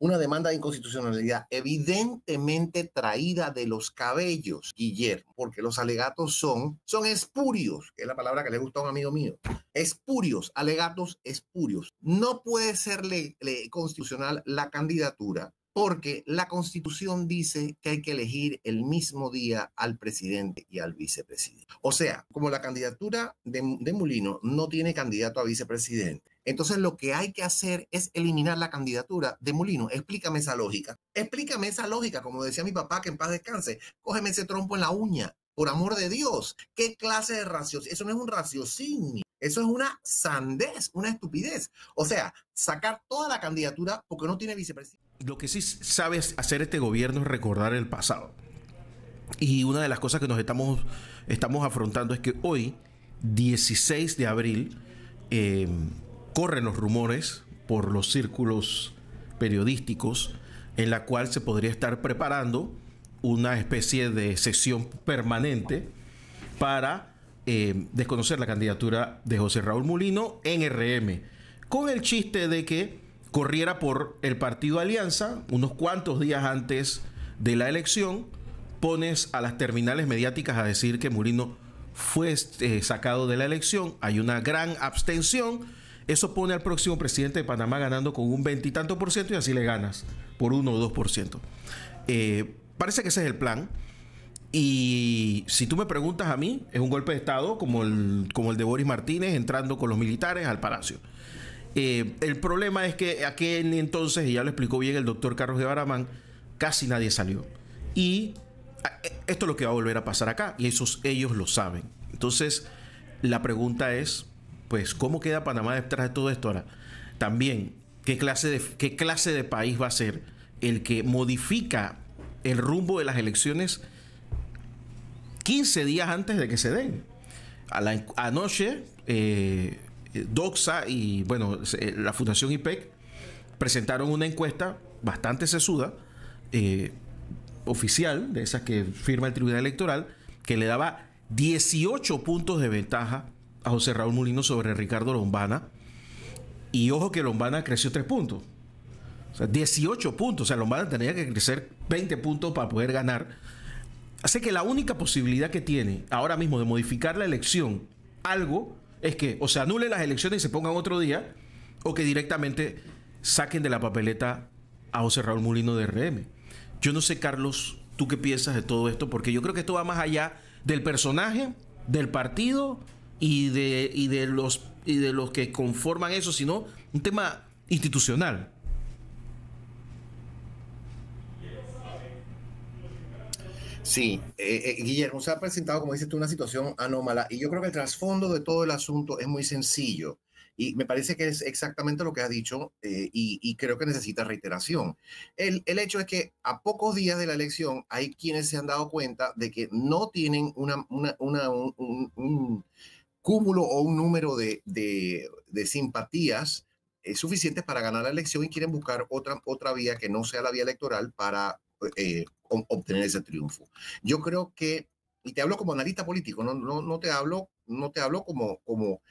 una demanda de inconstitucionalidad evidentemente traída de los cabellos, Guillermo, porque los alegatos son espurios, que es la palabra que le gusta a un amigo mío. Espurios, alegatos espurios. No puede ser constitucional la candidatura porque la Constitución dice que hay que elegir el mismo día al presidente y al vicepresidente. O sea, como la candidatura de Mulino no tiene candidato a vicepresidente, entonces lo que hay que hacer es eliminar la candidatura de Mulino. Explícame esa lógica. Explícame esa lógica, como decía mi papá, que en paz descanse. Cógeme ese trompo en la uña. Por amor de Dios, ¿qué clase de raciocinio? Eso no es un raciocinio, eso es una sandez, una estupidez. O sea, sacar toda la candidatura porque no tiene vicepresidente. Lo que sí sabe hacer este gobierno es recordar el pasado. Y una de las cosas que nos estamos afrontando es que hoy, 16 de abril, corren los rumores por los círculos periodísticos en la cual se podría estar preparando una especie de sesión permanente para desconocer la candidatura de José Raúl Mulino en RM, con el chiste de que corriera por el partido Alianza unos cuantos días antes de la elección. Pones a las terminales mediáticas a decir que Mulino fue sacado de la elección, hay una gran abstención, eso pone al próximo presidente de Panamá ganando con un 20 y tanto por ciento y así le ganas por 1 o 2%. Parece que ese es el plan. Y si tú me preguntas a mí, es un golpe de Estado como el de Boris Martínez entrando con los militares al palacio. El problema es que aquel entonces, y ya lo explicó bien el doctor Carlos de Baramán, casi nadie salió. Y esto es lo que va a volver a pasar acá, y ellos lo saben. Entonces, la pregunta es, pues, ¿cómo queda Panamá detrás de todo esto? Ahora, también, ¿qué clase de país va a ser el que modifica el rumbo de las elecciones 15 días antes de que se den? Anoche, Doxa y, bueno, la Fundación IPEC presentaron una encuesta bastante sesuda, oficial, de esas que firma el Tribunal Electoral, que le daba 18 puntos de ventaja a José Raúl Mulino sobre Ricardo Lombana. Y ojo que Lombana creció 3 puntos. O sea, 18 puntos. O sea, Lombana tenía que crecer 20 puntos para poder ganar. Así que la única posibilidad que tiene ahora mismo de modificar la elección, algo, es que o se anulen las elecciones y se pongan otro día, o que directamente saquen de la papeleta a José Raúl Mulino de RM. Yo no sé, Carlos, ¿tú qué piensas de todo esto? Porque yo creo que esto va más allá del personaje, del partido y de los que conforman eso, sino un tema institucional. Sí, Guillermo, se ha presentado, como dices tú, una situación anómala y yo creo que el trasfondo de todo el asunto es muy sencillo y me parece que es exactamente lo que has dicho y creo que necesita reiteración. El hecho es que a pocos días de la elección hay quienes se han dado cuenta de que no tienen un cúmulo o un número de simpatías suficientes para ganar la elección y quieren buscar otra vía que no sea la vía electoral para obtener ese triunfo. Yo creo que, y te hablo como analista político, no te hablo como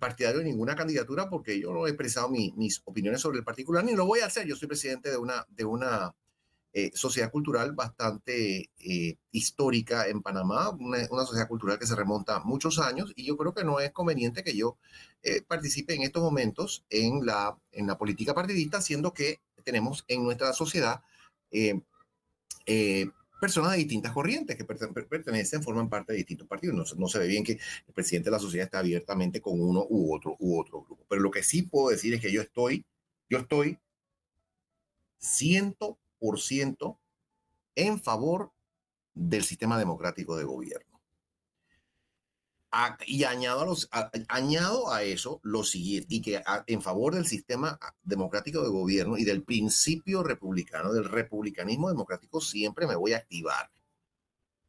partidario de ninguna candidatura, porque yo no he expresado mis opiniones sobre el particular, ni lo voy a hacer. Yo soy presidente de una sociedad cultural bastante histórica en Panamá, una sociedad cultural que se remonta muchos años, y yo creo que no es conveniente que yo participe en estos momentos en la política partidista, siendo que tenemos en nuestra sociedad personas de distintas corrientes que forman parte de distintos partidos. No se ve bien que el presidente de la sociedad esté abiertamente con uno u otro grupo. Pero lo que sí puedo decir es que yo estoy 100% en favor del sistema democrático de gobierno. Y añado a eso lo siguiente, y que en favor del sistema democrático de gobierno y del principio republicano, del republicanismo democrático, siempre me voy a activar.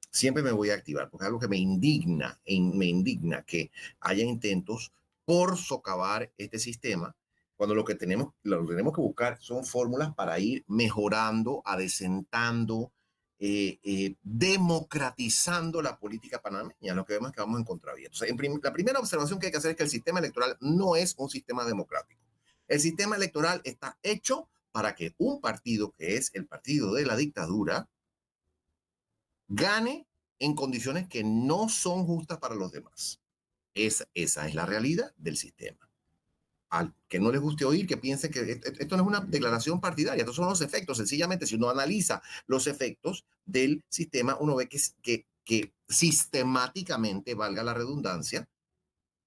Siempre me voy a activar, porque es algo que me indigna que haya intentos por socavar este sistema, cuando lo que tenemos que buscar son fórmulas para ir mejorando, adecentando, democratizando la política panameña. Lo que vemos es que vamos en contravía. Entonces, la primera observación que hay que hacer es que el sistema electoral no es un sistema democrático. El sistema electoral está hecho para que un partido que es el partido de la dictadura gane en condiciones que no son justas para los demás. Esa es la realidad del sistema. Al que no les guste oír, que piensen que esto no es una declaración partidaria, estos son los efectos. Sencillamente, si uno analiza los efectos del sistema, uno ve que sistemáticamente, valga la redundancia,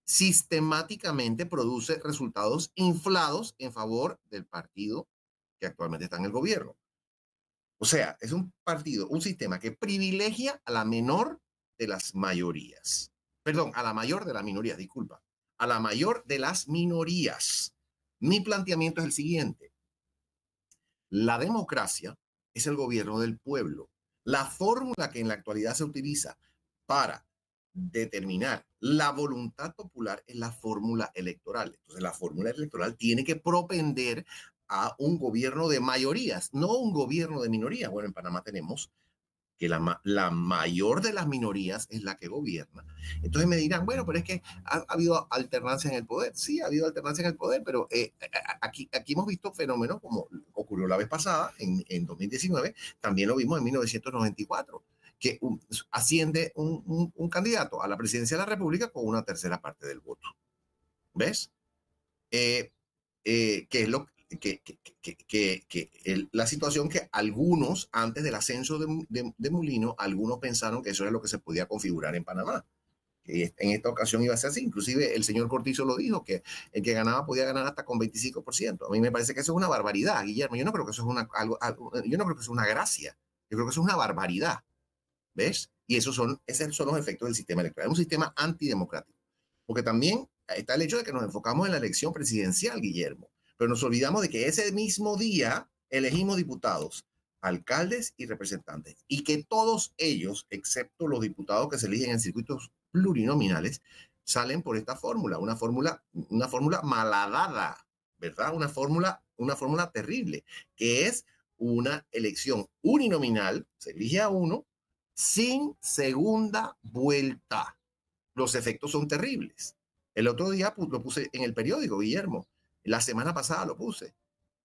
sistemáticamente produce resultados inflados en favor del partido que actualmente está en el gobierno. O sea, es un partido, un sistema que privilegia a la menor de las mayorías. Perdón, a la mayor de las minorías, disculpa. A la mayor de las minorías. Mi planteamiento es el siguiente. La democracia es el gobierno del pueblo. La fórmula que en la actualidad se utiliza para determinar la voluntad popular es la fórmula electoral. Entonces, la fórmula electoral tiene que propender a un gobierno de mayorías, no un gobierno de minorías. Bueno, en Panamá tenemos que la mayor de las minorías es la que gobierna. Entonces me dirán, bueno, pero es que ha habido alternancia en el poder. Sí, ha habido alternancia en el poder, pero aquí hemos visto fenómenos como ocurrió la vez pasada, en 2019, también lo vimos en 1994, que asciende un candidato a la presidencia de la República con una tercera parte del voto. ¿Ves? Que es lo la situación que algunos, antes del ascenso de Mulino, algunos pensaron que eso era lo que se podía configurar en Panamá. Que en esta ocasión iba a ser así. Inclusive el señor Cortizo lo dijo, que el que ganaba podía ganar hasta con 25%. A mí me parece que eso es una barbaridad, Guillermo. Yo no creo que eso es yo no creo que eso es una gracia. Yo creo que eso es una barbaridad. ¿Ves? Y esos son los efectos del sistema electoral. Es un sistema antidemocrático. Porque también está el hecho de que nos enfocamos en la elección presidencial, Guillermo. Pero nos olvidamos de que ese mismo día elegimos diputados, alcaldes y representantes, y que todos ellos, excepto los diputados que se eligen en circuitos plurinominales, salen por esta fórmula, una fórmula malhadada, ¿verdad? Una fórmula terrible, que es una elección uninominal, se elige a uno, sin segunda vuelta. Los efectos son terribles. El otro día lo puse en el periódico, Guillermo. La semana pasada lo puse.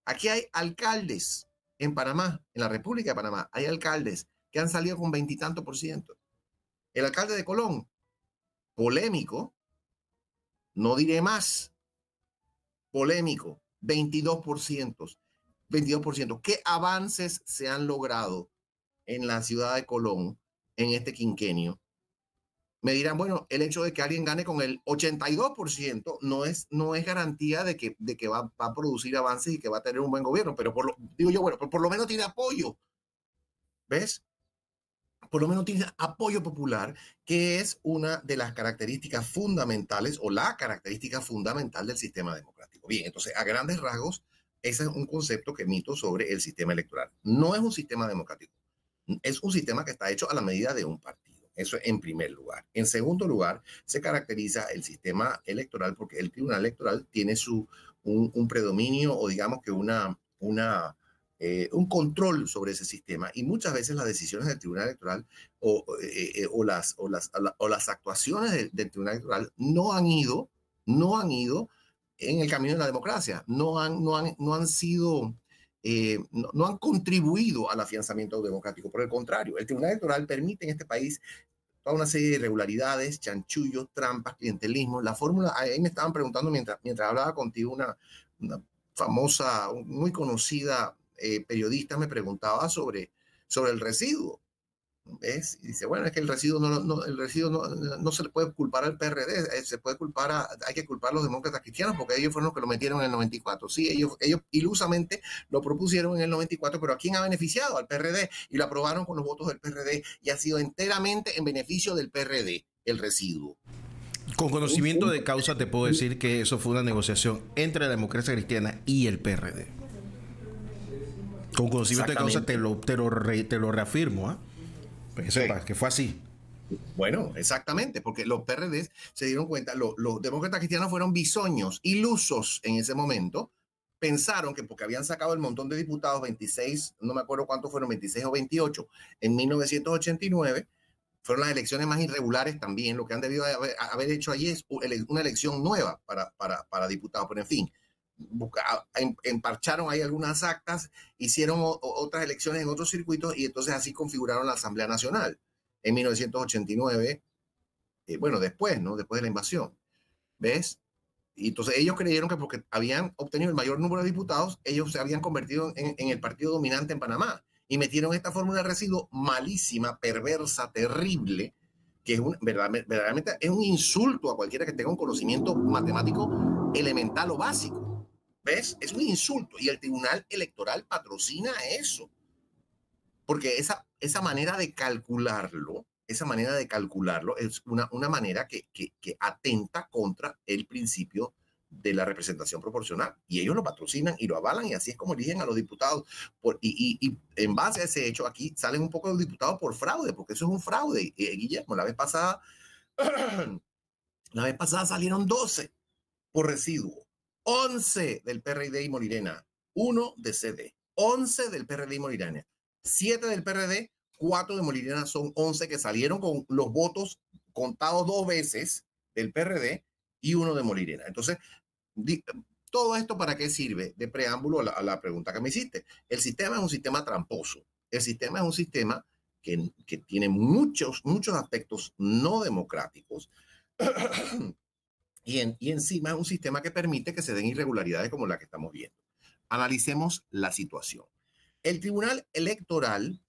Aquí hay alcaldes en Panamá, en la República de Panamá, hay alcaldes que han salido con 20 y tanto %. El alcalde de Colón, polémico, no diré más, polémico, 22%. 22%. ¿Qué avances se han logrado en la ciudad de Colón en este quinquenio? Me dirán, bueno, el hecho de que alguien gane con el 82% no es garantía de que va a producir avances y que va a tener un buen gobierno, pero digo yo, bueno, por lo menos tiene apoyo. ¿Ves? Por lo menos tiene apoyo popular, que es una de las características fundamentales o la característica fundamental del sistema democrático. Bien, entonces, a grandes rasgos, ese es un concepto que emito sobre el sistema electoral. No es un sistema democrático, es un sistema que está hecho a la medida de un partido. Eso en primer lugar. En segundo lugar, se caracteriza el sistema electoral porque el Tribunal Electoral tiene un predominio o digamos que un control sobre ese sistema, y muchas veces las decisiones del Tribunal Electoral o las actuaciones del Tribunal Electoral no han ido en el camino de la democracia, no han contribuido al afianzamiento democrático. Por el contrario, el Tribunal Electoral permite en este país toda una serie de irregularidades, chanchullos, trampas, clientelismo. La fórmula, ahí me estaban preguntando mientras hablaba contigo, una famosa, muy conocida periodista me preguntaba sobre el residuo. ¿Ves? Y dice, bueno, es que el residuo no se le puede culpar al PRD, hay que culpar a los demócratas cristianos porque ellos fueron los que lo metieron en el 94. Sí, ellos ilusamente lo propusieron en el 94, pero ¿a quién ha beneficiado? Al PRD, y lo aprobaron con los votos del PRD, y ha sido enteramente en beneficio del PRD el residuo. Con conocimiento de causa te puedo decir que eso fue una negociación entre la democracia cristiana y el PRD. Con conocimiento de causa te lo reafirmo, ¿eh? Que sepas que fue así. Bueno, exactamente, porque los PRDs se dieron cuenta, los demócratas cristianos fueron bisoños, ilusos en ese momento, pensaron que porque habían sacado el montón de diputados, 26, no me acuerdo cuántos fueron, 26 o 28, en 1989, fueron las elecciones más irregulares también. Lo que han debido haber hecho allí es una elección nueva para diputados, pero en fin, emparcharon ahí algunas actas, hicieron otras elecciones en otros circuitos y entonces así configuraron la Asamblea Nacional en 1989, bueno, después, ¿no? Después de la invasión, ¿ves? Y entonces ellos creyeron que porque habían obtenido el mayor número de diputados, ellos se habían convertido en el partido dominante en Panamá y metieron esta fórmula de residuo malísima, perversa, terrible, que es verdaderamente es un insulto a cualquiera que tenga un conocimiento matemático elemental o básico. ¿Ves? Es un insulto y el Tribunal Electoral patrocina eso. Porque esa manera de calcularlo es una manera que atenta contra el principio de la representación proporcional. Y ellos lo patrocinan y lo avalan y así es como eligen a los diputados. Y en base a ese hecho, aquí salen un poco los diputados por fraude, porque eso es un fraude, Guillermo. La vez pasada salieron 12 por residuo, 11 del PRD y Molirena, 1 de CD, 11 del PRD y Molirena, 7 del PRD, 4 de Molirena, son 11 que salieron con los votos contados 2 veces del PRD y 1 de Molirena. Entonces, ¿todo esto para qué sirve? De preámbulo a la pregunta que me hiciste. El sistema es un sistema tramposo. El sistema es un sistema que tiene muchos aspectos no democráticos y encima es un sistema que permite que se den irregularidades como la que estamos viendo. Analicemos la situación. El Tribunal Electoral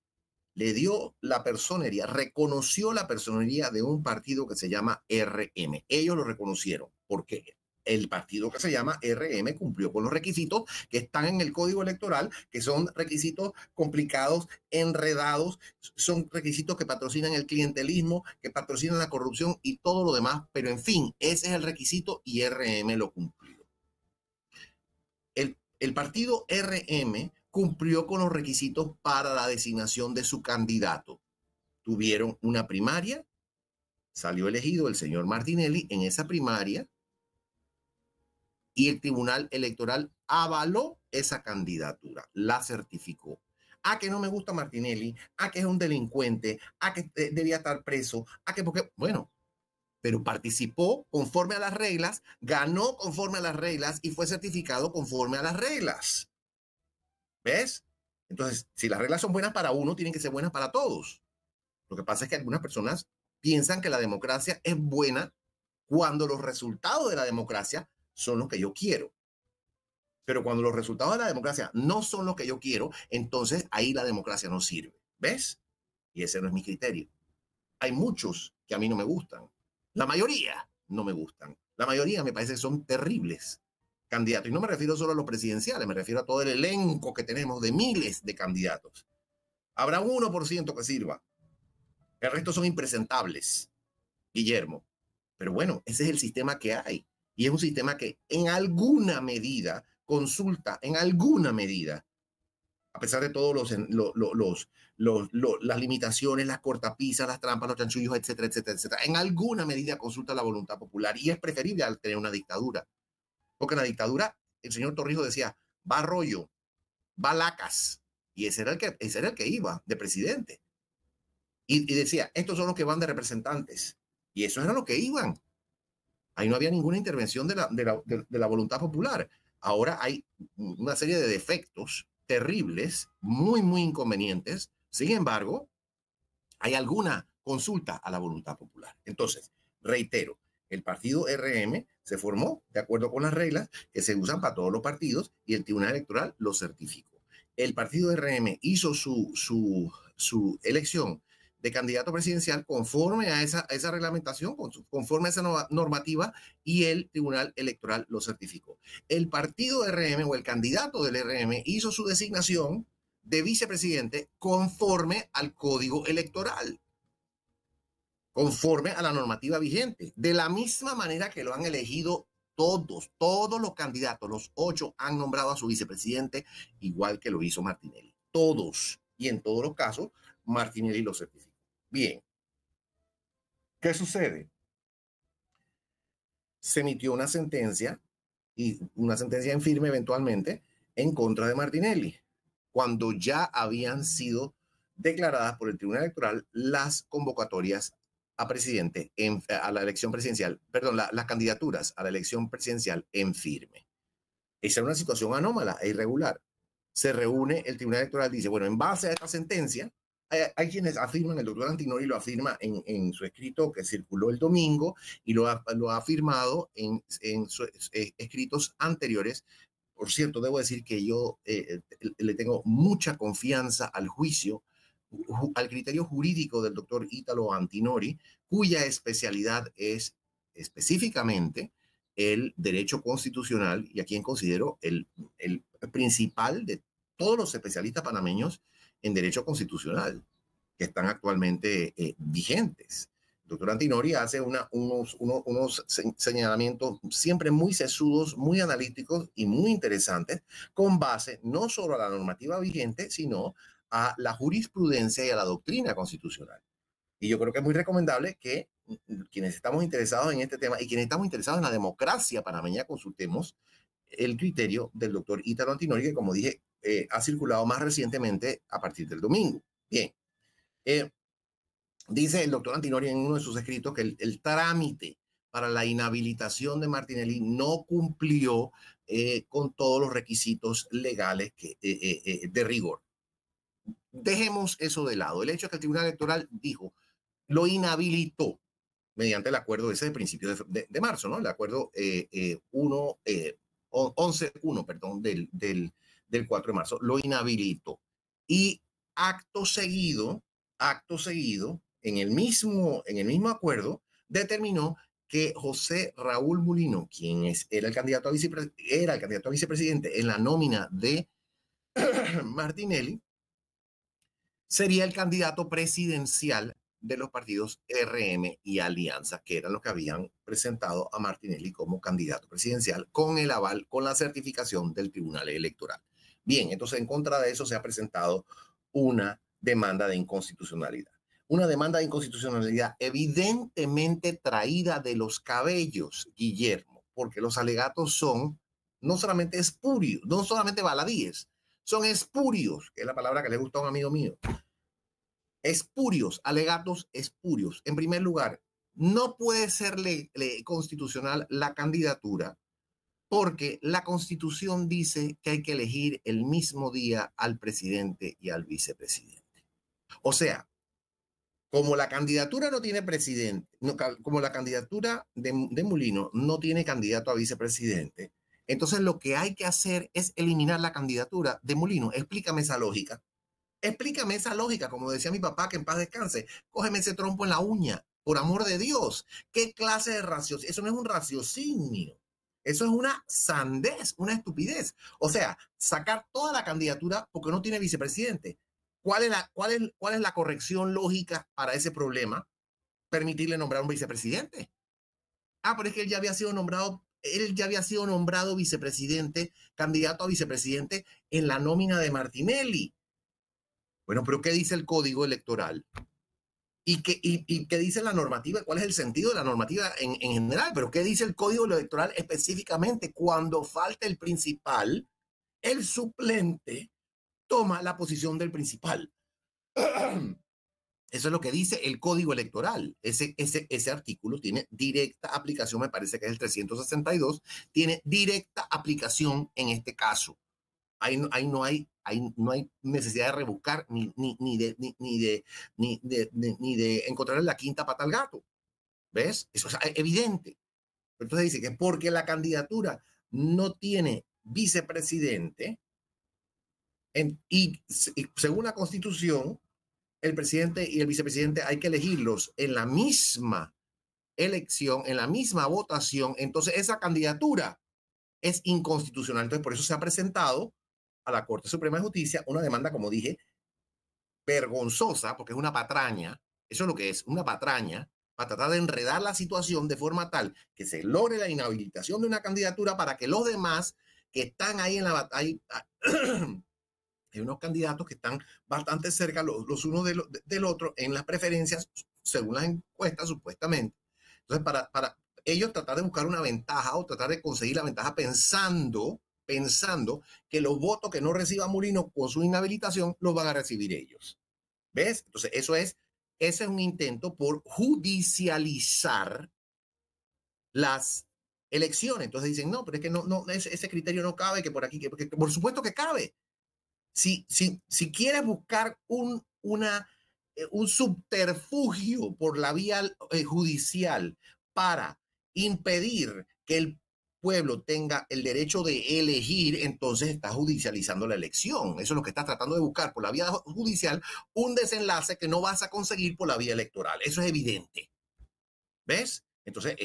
le dio la personería, reconoció la personería de un partido que se llama RM. Ellos lo reconocieron porque el partido que se llama RM cumplió con los requisitos que están en el Código Electoral, que son requisitos complicados, enredados, son requisitos que patrocinan el clientelismo, que patrocinan la corrupción y todo lo demás, pero en fin, ese es el requisito y RM lo cumplió. El partido RM cumplió con los requisitos para la designación de su candidato. Tuvieron una primaria, salió elegido el señor Martinelli en esa primaria y el Tribunal Electoral avaló esa candidatura, la certificó. A que no me gusta Martinelli, a que es un delincuente, a que debía estar preso, a que porque, bueno, pero participó conforme a las reglas, ganó conforme a las reglas y fue certificado conforme a las reglas. ¿Ves? Entonces, si las reglas son buenas para uno, tienen que ser buenas para todos. Lo que pasa es que algunas personas piensan que la democracia es buena cuando los resultados de la democracia son los que yo quiero. Pero cuando los resultados de la democracia no son los que yo quiero, entonces ahí la democracia no sirve. ¿Ves? Y ese no es mi criterio. Hay muchos que a mí no me gustan. La mayoría no me gustan. La mayoría me parece que son terribles candidatos. Y no me refiero solo a los presidenciales, me refiero a todo el elenco que tenemos de miles de candidatos. Habrá un 1% que sirva. El resto son impresentables, Guillermo. Pero bueno, ese es el sistema que hay. Y es un sistema que en alguna medida consulta, en alguna medida, a pesar de todos las limitaciones, las cortapisas, las trampas, los chanchullos, etcétera, etcétera, etcétera, en alguna medida consulta la voluntad popular. Y es preferible al tener una dictadura. Porque en la dictadura, el señor Torrijos decía, va Arroyo, va Lacas. Y ese era el que iba de presidente. Y decía, estos son los que van de representantes. Y eso era lo que iban. Ahí no había ninguna intervención de la voluntad popular. Ahora hay una serie de defectos terribles, muy, muy inconvenientes. Sin embargo, hay alguna consulta a la voluntad popular. Entonces, reitero, el partido RM se formó de acuerdo con las reglas que se usan para todos los partidos y el Tribunal Electoral lo certificó. El partido RM hizo su elección de candidato presidencial conforme a esa reglamentación, conforme a esa normativa, y el Tribunal Electoral lo certificó. El partido RM o el candidato del RM hizo su designación de vicepresidente conforme al Código Electoral, conforme a la normativa vigente, de la misma manera que lo han elegido todos los candidatos, los 8 han nombrado a su vicepresidente, igual que lo hizo Martinelli. Todos, y en todos los casos, Martinelli lo certificó. Bien, ¿qué sucede? Se emitió una sentencia, y una sentencia en firme eventualmente, en contra de Martinelli, cuando ya habían sido declaradas por el Tribunal Electoral las convocatorias a presidente, a la elección presidencial, perdón, las candidaturas a la elección presidencial en firme. Esa es una situación anómala e irregular. Se reúne, el Tribunal Electoral dice, bueno, en base a esta sentencia, hay quienes afirman, el doctor Antinori lo afirma en su escrito que circuló el domingo y lo ha afirmado en sus escritos anteriores. Por cierto, debo decir que yo le tengo mucha confianza al juicio, al criterio jurídico del doctor Ítalo Antinori, cuya especialidad es específicamente el derecho constitucional y a quien considero el principal de todos los especialistas panameños en derecho constitucional que están actualmente vigentes. El doctor Antinori hace unos señalamientos siempre muy sesudos, muy analíticos y muy interesantes, con base no solo a la normativa vigente, sino a la jurisprudencia y a la doctrina constitucional. Y yo creo que es muy recomendable que quienes estamos interesados en este tema y quienes estamos interesados en la democracia panameña consultemos el criterio del doctor Ítalo Antinori, que como dije, ha circulado más recientemente a partir del domingo. Bien, dice el doctor Antinori en uno de sus escritos que el trámite para la inhabilitación de Martinelli no cumplió con todos los requisitos legales de rigor. Dejemos eso de lado. El hecho es que el Tribunal Electoral dijo, lo inhabilitó mediante el acuerdo ese de principios de marzo, ¿no? El acuerdo 11.1, perdón, del 4 de marzo, lo inhabilitó. Y acto seguido, en el mismo acuerdo, determinó que José Raúl Mulino, quien era el candidato a vicepresidente en la nómina de Martinelli, sería el candidato presidencial de los partidos RM y Alianza, que eran los que habían presentado a Martinelli como candidato presidencial con el aval, con la certificación del Tribunal Electoral. Bien, entonces en contra de eso se ha presentado una demanda de inconstitucionalidad. Una demanda de inconstitucionalidad evidentemente traída de los cabellos, Guillermo, porque los alegatos son no solamente espurios, no solamente baladíes, son espurios, que es la palabra que le gusta a un amigo mío. Espurios, alegatos espurios. En primer lugar, no puede ser constitucional la candidatura porque la Constitución dice que hay que elegir el mismo día al presidente y al vicepresidente. O sea, como la candidatura no tiene presidente, como la candidatura de Mulino no tiene candidato a vicepresidente, entonces lo que hay que hacer es eliminar la candidatura de Mulino. Explícame esa lógica. Explícame esa lógica, como decía mi papá, que en paz descanse. Cógeme ese trompo en la uña, por amor de Dios. ¿Qué clase de raciocinio? Eso no es un raciocinio. Eso es una sandez, una estupidez. O sea, sacar toda la candidatura porque no tiene vicepresidente. ¿Cuál es la corrección lógica para ese problema? Permitirle nombrar un vicepresidente. Pero es que él ya había sido nombrado vicepresidente, candidato a vicepresidente en la nómina de Martinelli. Bueno, pero ¿qué dice el Código Electoral? ¿Y qué dice la normativa? ¿Cuál es el sentido de la normativa en general? Pero ¿qué dice el Código Electoral específicamente? Cuando falta el principal, el suplente toma la posición del principal. Eso es lo que dice el Código Electoral. Ese artículo tiene directa aplicación, me parece que es el 362, tiene directa aplicación en este caso. Ahí no hay necesidad de rebuscar ni de encontrarle la quinta pata al gato. ¿Ves? Eso es evidente. Entonces dice que porque la candidatura no tiene vicepresidente y según la Constitución, el presidente y el vicepresidente hay que elegirlos en la misma elección, en la misma votación. Entonces esa candidatura es inconstitucional. Entonces por eso se ha presentado a la Corte Suprema de Justicia una demanda, como dije, vergonzosa, porque es una patraña. Eso es lo que es, una patraña, para tratar de enredar la situación de forma tal que se logre la inhabilitación de una candidatura para que los demás que están ahí en la batalla, hay unos candidatos que están bastante cerca los unos del otro en las preferencias, según las encuestas, supuestamente. Entonces, para ellos tratar de buscar una ventaja o tratar de conseguir la ventaja pensando que los votos que no reciba Mulino con su inhabilitación los van a recibir ellos. ¿Ves? Entonces, ese es un intento por judicializar las elecciones. Entonces dicen, no, pero es que ese criterio no cabe, que por aquí, que por supuesto que cabe. Si quieres buscar un subterfugio por la vía judicial para impedir que el pueblo tenga el derecho de elegir, entonces está judicializando la elección. Eso es lo que estás tratando de buscar por la vía judicial, un desenlace que no vas a conseguir por la vía electoral. Eso es evidente. ¿Ves? Entonces,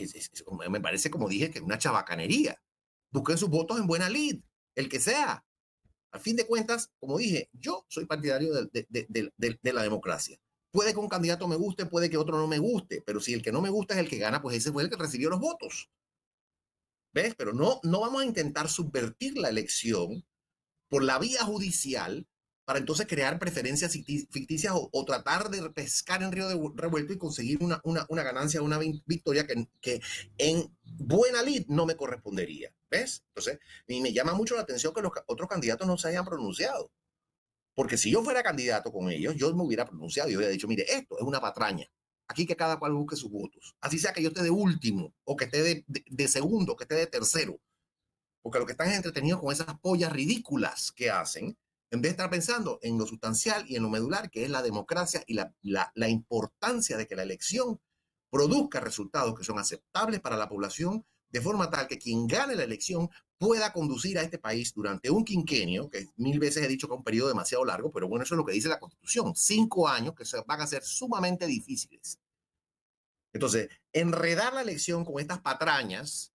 me parece, como dije, que es una chabacanería. Busquen sus votos en buena lid, el que sea. A fin de cuentas, como dije, yo soy partidario de la democracia. Puede que un candidato me guste, puede que otro no me guste, pero si el que no me gusta es el que gana, pues ese fue el que recibió los votos. ¿Ves? Pero no vamos a intentar subvertir la elección por la vía judicial para entonces crear preferencias ficticias o tratar de pescar en río revuelto y conseguir una ganancia, una victoria que en buena lid no me correspondería. ¿Ves? Entonces, y me llama mucho la atención que los otros candidatos no se hayan pronunciado. Porque si yo fuera candidato con ellos, yo me hubiera pronunciado y hubiera dicho, mire, esto es una patraña. Aquí que cada cual busque sus votos. Así sea que yo esté de último o que esté de segundo, que esté de tercero. Porque lo que están es entretenidos con esas pollas ridículas que hacen, en vez de estar pensando en lo sustancial y en lo medular, que es la democracia y la importancia de que la elección produzca resultados que son aceptables para la población, de forma tal que quien gane la elección pueda conducir a este país durante un quinquenio, que 1000 veces he dicho que es un periodo demasiado largo, pero bueno, eso es lo que dice la Constitución, 5 años que van a ser sumamente difíciles. Entonces, enredar la elección con estas patrañas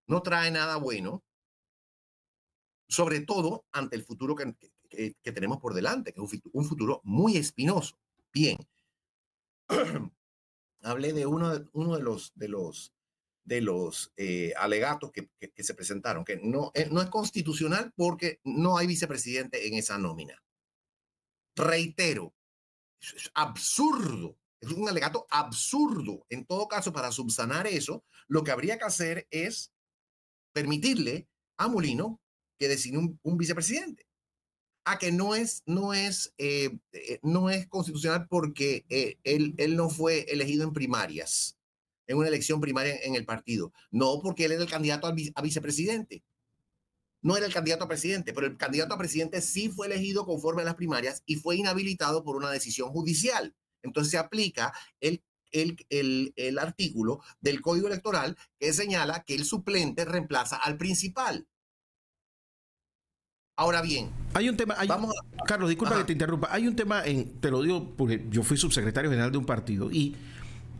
no trae nada bueno, sobre todo ante el futuro que tenemos por delante, que es un futuro muy espinoso. Bien, hablé de uno de los alegatos que se presentaron, que no es constitucional porque no hay vicepresidente en esa nómina. Reitero, es absurdo, es un alegato absurdo. En todo caso, para subsanar eso, lo que habría que hacer es permitirle a Molino que designe un vicepresidente. Que no es constitucional porque él no fue elegido en primarias, en una elección primaria en el partido. No, porque él era el candidato a vicepresidente. No era el candidato a presidente, pero el candidato a presidente sí fue elegido conforme a las primarias y fue inhabilitado por una decisión judicial. Entonces se aplica el artículo del Código Electoral que señala que el suplente reemplaza al principal. Ahora bien, hay un tema, Carlos, disculpa que te interrumpa. Hay un tema, te lo digo porque yo fui subsecretario general de un partido y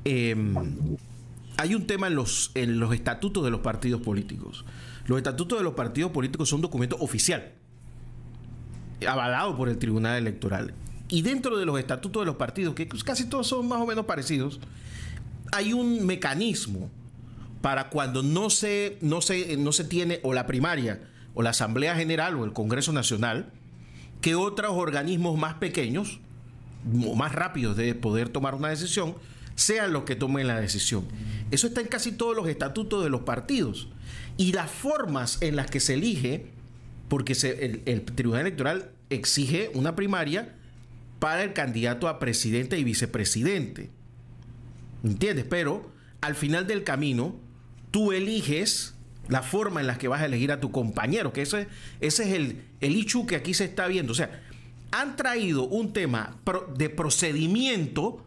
hay un tema en los estatutos de los partidos políticos. Los estatutos de los partidos políticos son un documento oficial, avalado por el Tribunal Electoral. Y dentro de los estatutos de los partidos, que casi todos son más o menos parecidos, hay un mecanismo para cuando no se tiene o la primaria o la Asamblea General o el Congreso Nacional, que otros organismos más pequeños, más rápidos de poder tomar una decisión, sean los que tomen la decisión. Eso está en casi todos los estatutos de los partidos. Y las formas en las que se elige, porque el Tribunal Electoral exige una primaria para el candidato a presidente y vicepresidente. ¿Entiendes? Pero al final del camino, tú eliges la forma en la que vas a elegir a tu compañero, que ese es el issue que aquí se está viendo. O sea, han traído un tema de procedimiento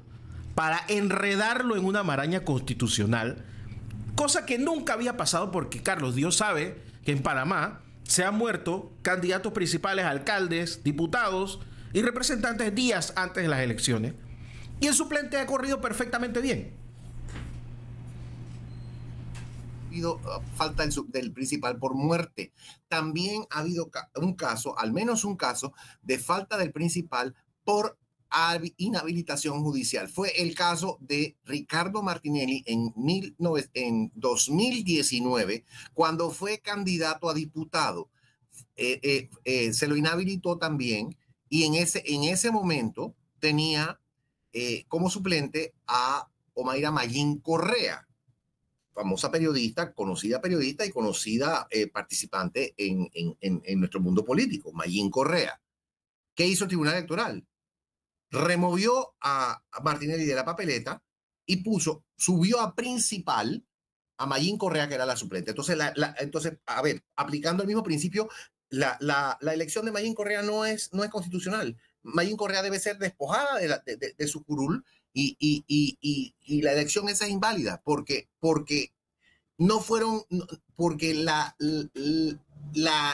para enredarlo en una maraña constitucional, cosa que nunca había pasado porque, Carlos, Dios sabe que en Panamá se han muerto candidatos principales, alcaldes, diputados y representantes días antes de las elecciones, y el suplente ha corrido perfectamente bien. Falta del principal por muerte. También ha habido un caso, al menos un caso, de falta del principal por inhabilitación judicial. Fue el caso de Ricardo Martinelli en 2019, cuando fue candidato a diputado. Se lo inhabilitó también y en ese momento tenía como suplente a Omaira Mayín Correa, famosa periodista, conocida periodista y conocida participante en nuestro mundo político, Mayín Correa. ¿Qué hizo el Tribunal Electoral? Removió a Martinelli de la papeleta y subió a principal a Mayín Correa, que era la suplente. Entonces, entonces, a ver, aplicando el mismo principio, la elección de Mayín Correa no es constitucional. Mayín Correa debe ser despojada de su curul y la elección esa es inválida porque no fueron, porque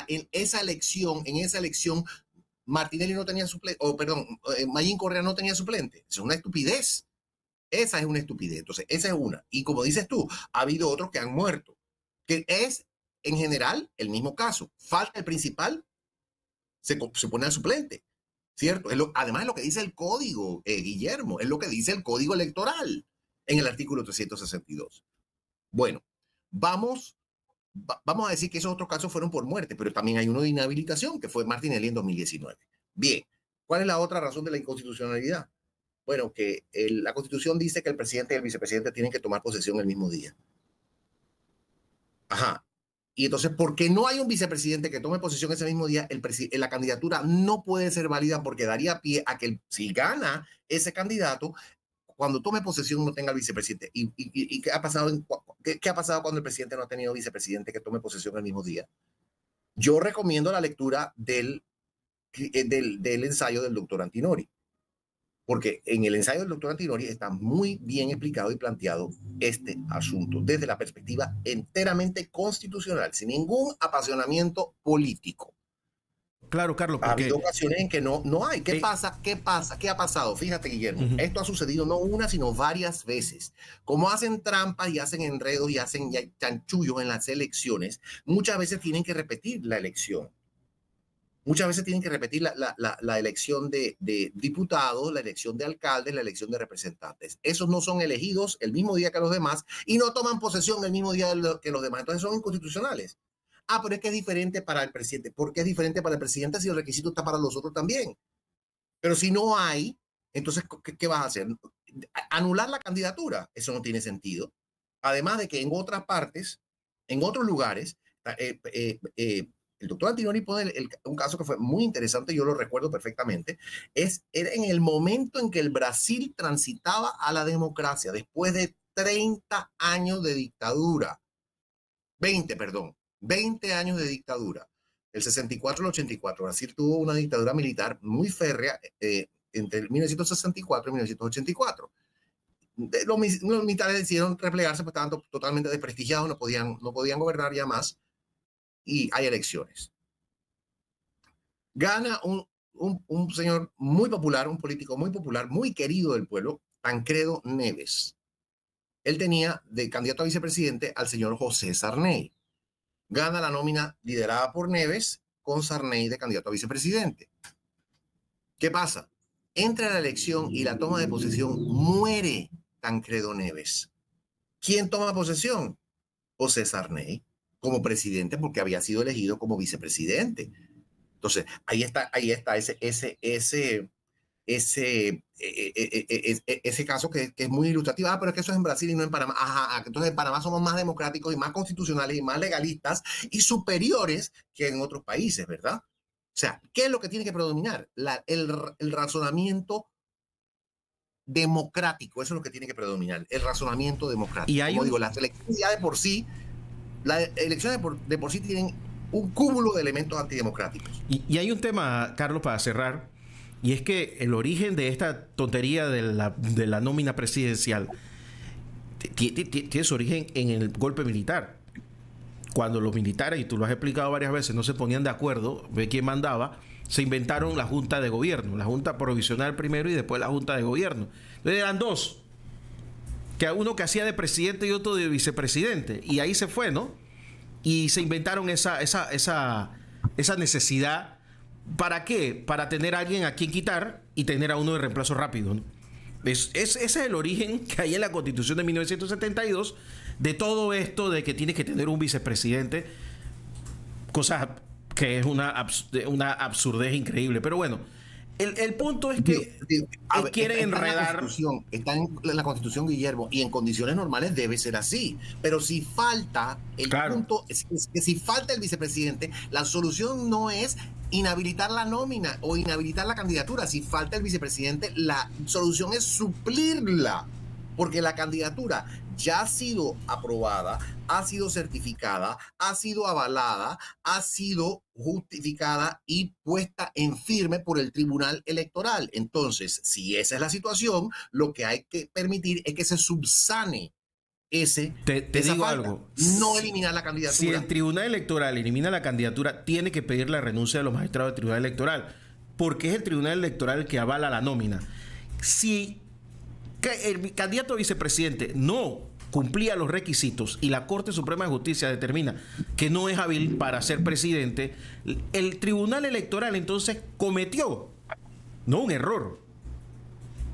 en esa elección, Martinelli no tenía suplente, o perdón, Mayín Correa no tenía suplente. Es una estupidez. Esa es una estupidez. Entonces, esa es una. Y como dices tú, ha habido otros que han muerto, que es en general el mismo caso. Falta el principal, se pone al suplente, ¿cierto? Además es lo que dice el código, Guillermo, es lo que dice el código electoral en el artículo 362. Bueno, vamos a decir que esos otros casos fueron por muerte, pero también hay uno de inhabilitación, que fue Martinelli en 2019. Bien, ¿cuál es la otra razón de la inconstitucionalidad? Bueno, que la Constitución dice que el presidente y el vicepresidente tienen que tomar posesión el mismo día. Ajá. Y entonces, porque no hay un vicepresidente que tome posesión ese mismo día, la candidatura no puede ser válida porque daría pie a que si gana ese candidato, cuando tome posesión no tenga el vicepresidente. ¿Y qué ha pasado? ¿Qué ha pasado cuando el presidente no ha tenido vicepresidente que tome posesión el mismo día? Yo recomiendo la lectura del ensayo del doctor Antinori. Porque en el ensayo del doctor Antinori está muy bien explicado y planteado este asunto desde la perspectiva enteramente constitucional, sin ningún apasionamiento político. Claro, Carlos. Ha habido ocasiones en que no hay. ¿Qué pasa? ¿Qué ha pasado? Fíjate, Guillermo, esto ha sucedido no una, sino varias veces. Como hacen trampas y hacen enredos y hacen chanchullos en las elecciones, muchas veces tienen que repetir la elección. Muchas veces tienen que repetir la elección de diputados, la elección de alcaldes, la elección de representantes. Esos no son elegidos el mismo día que los demás y no toman posesión el mismo día que los demás. Entonces son inconstitucionales. Ah, pero es que es diferente para el presidente. ¿Por qué es diferente para el presidente si el requisito está para los otros también? Pero si no hay, entonces, ¿qué vas a hacer? ¿Anular la candidatura? Eso no tiene sentido. Además de que en otras partes, en otros lugares, el doctor Antinori pone un caso que fue muy interesante, yo lo recuerdo perfectamente, era en el momento en que el Brasil transitaba a la democracia, después de 30 años de dictadura, 20 años de dictadura, el 64 al 84, Brasil tuvo una dictadura militar muy férrea entre 1964 y 1984. Los militares decidieron replegarse, pues estaban totalmente desprestigiados, no podían gobernar ya más. Y hay elecciones. Gana un señor muy popular, un político muy popular, muy querido del pueblo, Tancredo Neves. Él tenía de candidato a vicepresidente al señor José Sarney. Gana la nómina liderada por Neves con Sarney de candidato a vicepresidente. ¿Qué pasa? Entra la elección y la toma de posesión, muere Tancredo Neves. ¿Quién toma posesión? José Sarney, como presidente, porque había sido elegido como vicepresidente. Entonces, ahí está ese caso que es muy ilustrativo. Ah, pero es que eso es en Brasil y no en Panamá. Ajá, entonces en Panamá somos más democráticos y más constitucionales y más legalistas y superiores que en otros países, ¿verdad? O sea, ¿qué es lo que tiene que predominar? El razonamiento democrático, eso es lo que tiene que predominar, el razonamiento democrático. Y como digo, las elecciones ya de por sí, las elecciones de por sí tienen un cúmulo de elementos antidemocráticos. Y hay un tema, Carlos, para cerrar, y es que el origen de esta tontería de la nómina presidencial tiene su origen en el golpe militar. Cuando los militares, y tú lo has explicado varias veces, no se ponían de acuerdo de quién mandaba, se inventaron la Junta de Gobierno, la Junta Provisional primero y después la Junta de Gobierno. Entonces eran dos, que uno que hacía de presidente y otro de vicepresidente, y ahí se fue, ¿no? Y se inventaron esa necesidad. ¿Para qué? Para tener a alguien a quien quitar y tener a uno de reemplazo rápido, ¿no? Ese es el origen que hay en la Constitución de 1972 de todo esto de que tienes que tener un vicepresidente, cosa que es una absurdez increíble. Pero bueno, el punto es que quieren enredar. Está en la Constitución, Guillermo, y en condiciones normales debe ser así. Pero si falta punto, es que si falta el vicepresidente, la solución no es inhabilitar la nómina o inhabilitar la candidatura. Si falta el vicepresidente, la solución es suplirla porque la candidatura ya ha sido aprobada, ha sido certificada, ha sido avalada, ha sido justificada y puesta en firme por el Tribunal Electoral. Entonces, si esa es la situación, lo que hay que permitir es que se subsane te digo falta, algo. no eliminar la candidatura. Si el Tribunal Electoral elimina la candidatura, tiene que pedir la renuncia de los magistrados del Tribunal Electoral, porque es el Tribunal Electoral el que avala la nómina. Si el candidato a vicepresidente no cumplía los requisitos y la Corte Suprema de Justicia determina que no es hábil para ser presidente, el Tribunal Electoral entonces cometió, no un error,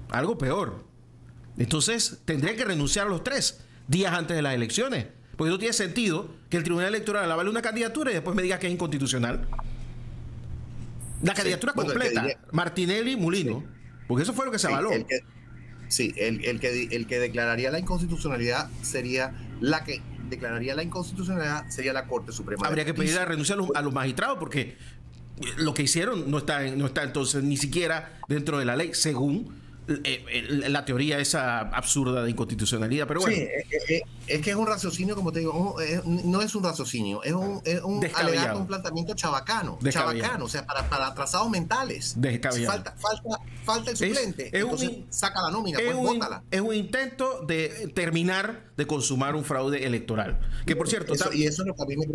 algo peor. Entonces tendría que renunciar a los 3 días antes de las elecciones, porque no tiene sentido que el Tribunal Electoral avale una candidatura y después me diga que es inconstitucional. La candidatura completa, Martinelli, Mulino, porque eso fue lo que se avaló. El que declararía la inconstitucionalidad sería la Corte Suprema. Habría que pedir la renuncia a los magistrados, porque lo que hicieron no está entonces ni siquiera dentro de la ley, según la teoría esa absurda de inconstitucionalidad. Pero bueno, sí, es que es un raciocinio, como te digo, no es un raciocinio, es un alegato, un planteamiento chabacano, o sea, para atrasados mentales. Falta el suplente, entonces saca la nómina, pues bótala. Es un intento de terminar de consumar un fraude electoral, que por cierto... Eso es lo que a mí me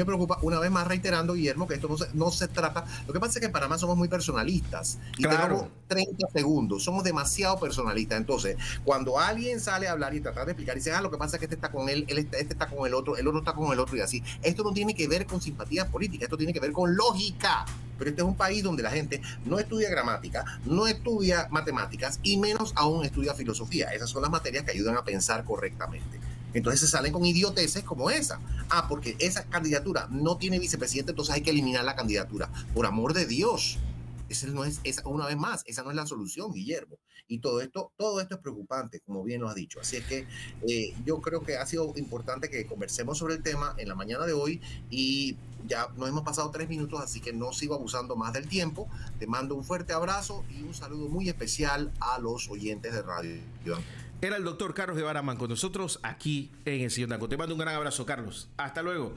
preocupa, una vez más reiterando, Guillermo, que esto no se trata... Lo que pasa es que en Panamá somos muy personalistas y tenemos 30 segundos. Somos demasiado personalistas. Entonces, cuando alguien sale a hablar y tratar de explicar y dice, lo que pasa es que este está con él, este está con el otro está con el otro y así. Esto no tiene que ver con simpatía política, esto tiene que ver con lógica. Pero este es un país donde la gente no estudia gramática, no estudia matemáticas y menos aún estudia filosofía. Esas son las materias que ayudan a pensar correctamente. Entonces se salen con idioteces como esa. Porque esa candidatura no tiene vicepresidente, entonces hay que eliminar la candidatura. Por amor de Dios. Una vez más, esa no es la solución, Guillermo. Y todo esto es preocupante, como bien lo has dicho. Así es que yo creo que ha sido importante que conversemos sobre el tema en la mañana de hoy y ya nos hemos pasado 3 minutos, así que no sigo abusando más del tiempo. Te mando un fuerte abrazo y un saludo muy especial a los oyentes de Radio. Era el doctor Carlos Guevara con nosotros aquí en El Sillón Danco. Te mando un gran abrazo, Carlos. Hasta luego.